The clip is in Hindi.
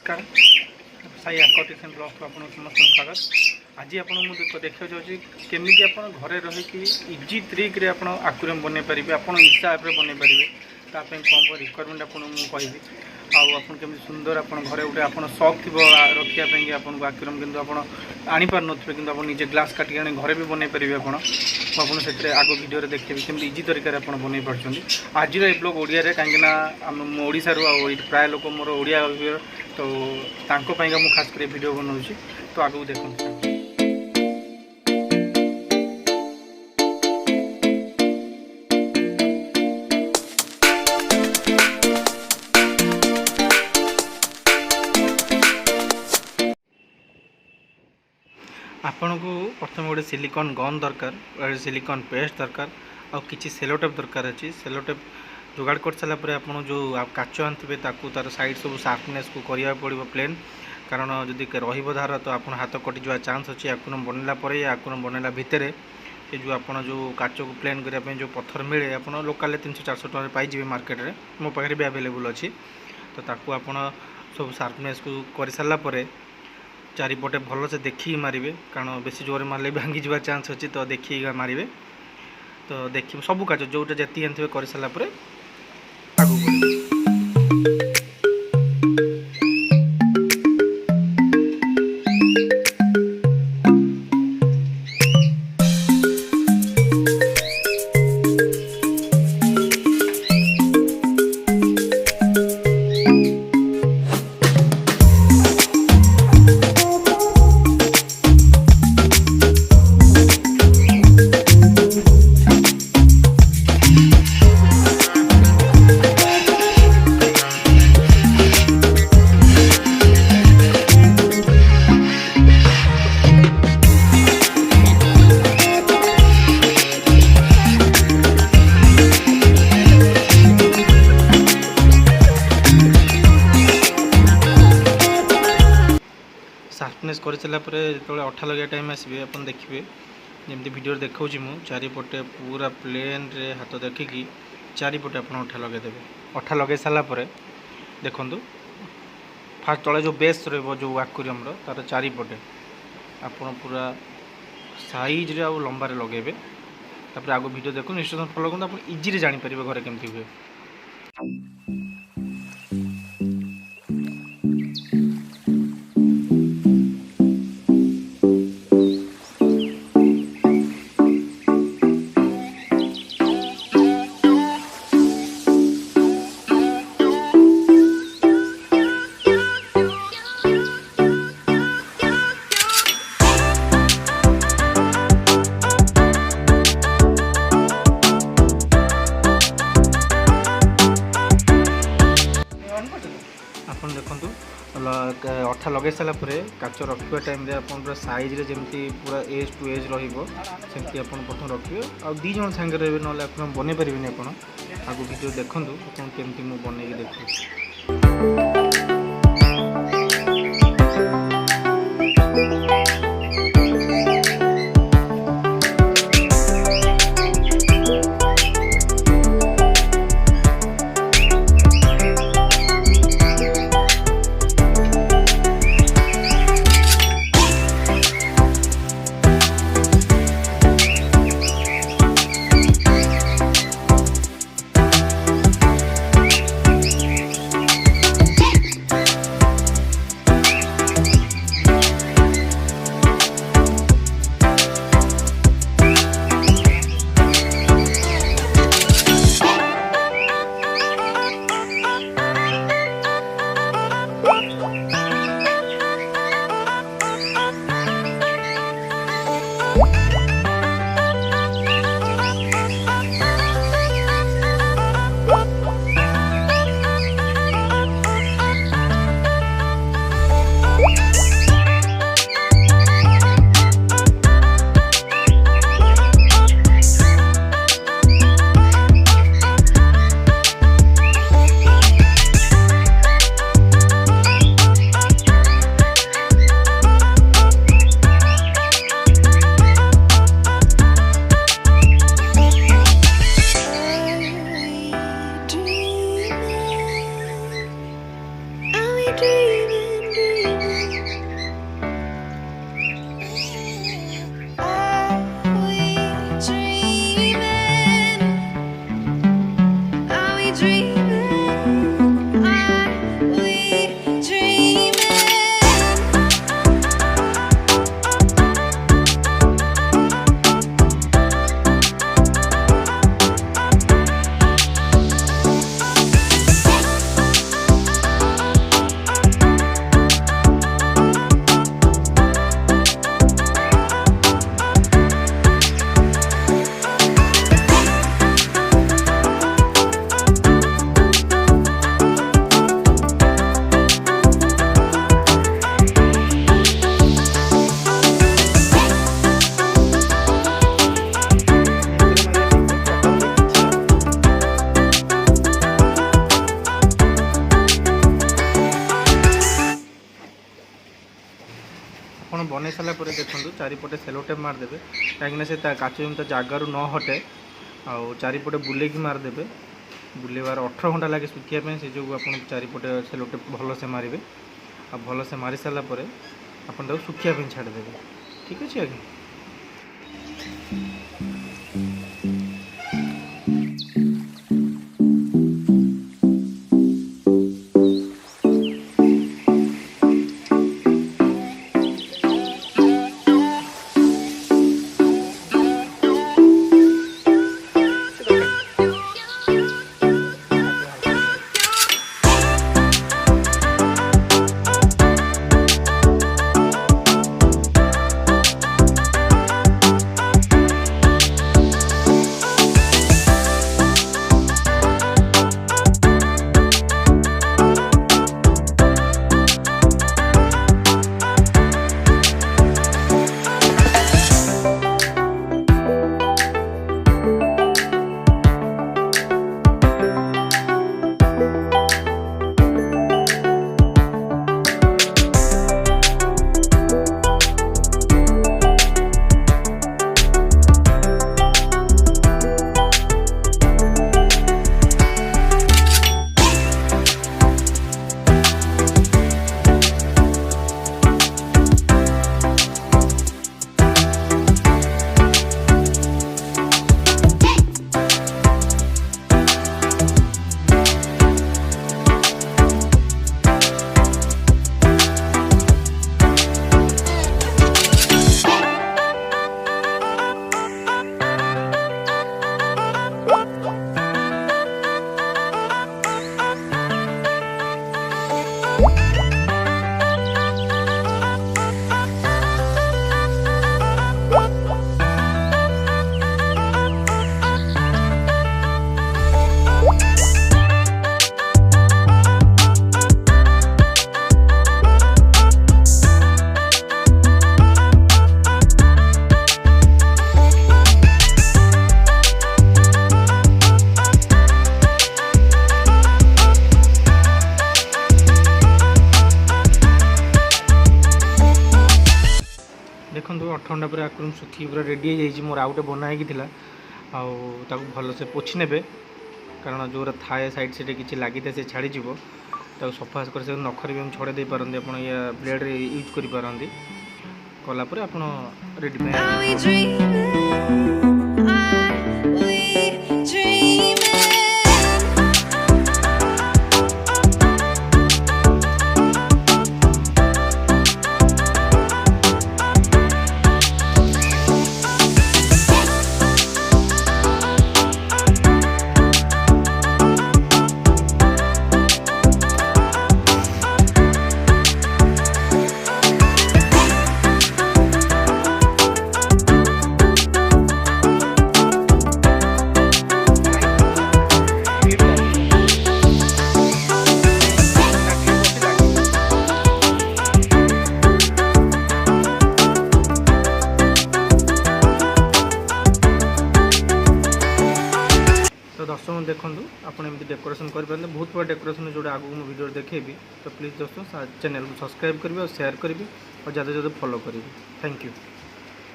नमस्कार साई आर्किटेक्चर ब्लॉग को आपको समस्त स्वागत। आज आपको देखा जाऊँगी केमी आप घरे रहीकि इजी ट्रिक रे आप आक्वेरियम बनई पारे आप इच्छा आप बनई पारे ताप कौन रिक्वायरमेंट आपको कहबी आम सुंदर आप घरे गोटे आप शौक थी रखापी आपको आक्वेरियम कि आनी पार थे कि आप निजे ग्लास काटिक आनी घरे भी बनई पारे आपसे आग वीडियो देखिए केमी इजी तरीके आप बनई पार्टी। आज ये ब्लॉग ओडिया कहीं ओडिशा प्राय लोक मोर ओडिया तो मुझे खास कर वीडियो बनाऊँ तो आगे देखो। आपन को प्रथम गोटे सिलिकॉन गन दरकार सिलिकॉन पेस्ट दरकार आ किसी सेलोटेप दरकार अच्छी सेलोटेप जोगाड़ कर सारापर आप जो काच आनते तार साइड सब शार्पनेस को करने पड़ो प्लेन कारण जदि रधार तो आप हाथ कटि जा चांस अच्छी आकुरम बनला आकुरम बनला भितर ये जो आप जो काच को प्लेन करने जो पत्थर मिले आप लोकाल 300-400 टकर पाइबे मार्केट में मो पाखे भी आवेलेबल अच्छी तो ताकू आप सब शार्पनेस को कर सारापर चारिपटे भल से देखिए मारे कारण बेसी जोर मारे भांगी जा चांस अच्छी तो देखिए मारे तो देखिए सब काच जोटा जी आनते कर सारापर आगू बढ़े। शार्पनेस कर सारापर जो अठा लगे टाइम आसवे आप देखिए जमी वीडियो देखा चारिपटे पूरा प्लेन रे हाथ देखिकी चारिपटे आप अठा लगेदेवे। अठा लगे सारापर देखु फास्ट तले जो बेस रो आक्वेरियम तार चारिपटे आप पूरा साइज रे आउ लंबारे लगेबे तापर आगो वीडियो देखो इंस्ट्रक्शन फॉलो करते आप इजी जानीपर घरे केमती हुए। आप देखु अठा लगे सारापर काच रखा टाइम आप पूरा साइज रे जमी पूरा एज टू एज रही आप प्रथम रखिए आ दी जन सांगे रे ना आप बन पारे आप आगो वीडियो देखूँ केमती मुझे बनई देखिए। ଆପଣ ବନେଇ ସାରିଲା ପରେ ଦେଖନ୍ତୁ ଚାରିପଟେ ସେलो टेप मारदेवे कहीं से काच जमी जगार न हटे आउ चारिपटे बुलेकी मारदेवे बुलेबार 18 घंटा लगे सुखापी से जो आप चारिपटे सेलो टेप भल से मारे आ भल से मारी सारापर आप सुखापी छाड़देवे ठीक अच्छे आगे। देखो 8 घंटा पर आक्रम सुखी पूरा रेडी हो जाइए मोर आउटे बनाई आउ भल से पोछि ने कारण जो थाए साइड से किसी लगी था से छाड़ी सफा कर नखर भी छड़े दे पारती आप ब्लेड यूज कर पारती कलापर आप रेडी। तो दर्शक देखूँ आपड़ एमती डेकोरेशन करेंगे बहुत बड़ा डेकोरेशन जो आगे मुझे वीडियो देखेबी तो प्लीज़ दोस्तों चैनल को सब्सक्राइब करेंगे और शेयर करेंगे और ज़्यादा ज़्यादा फॉलो करेंगे। Thank you.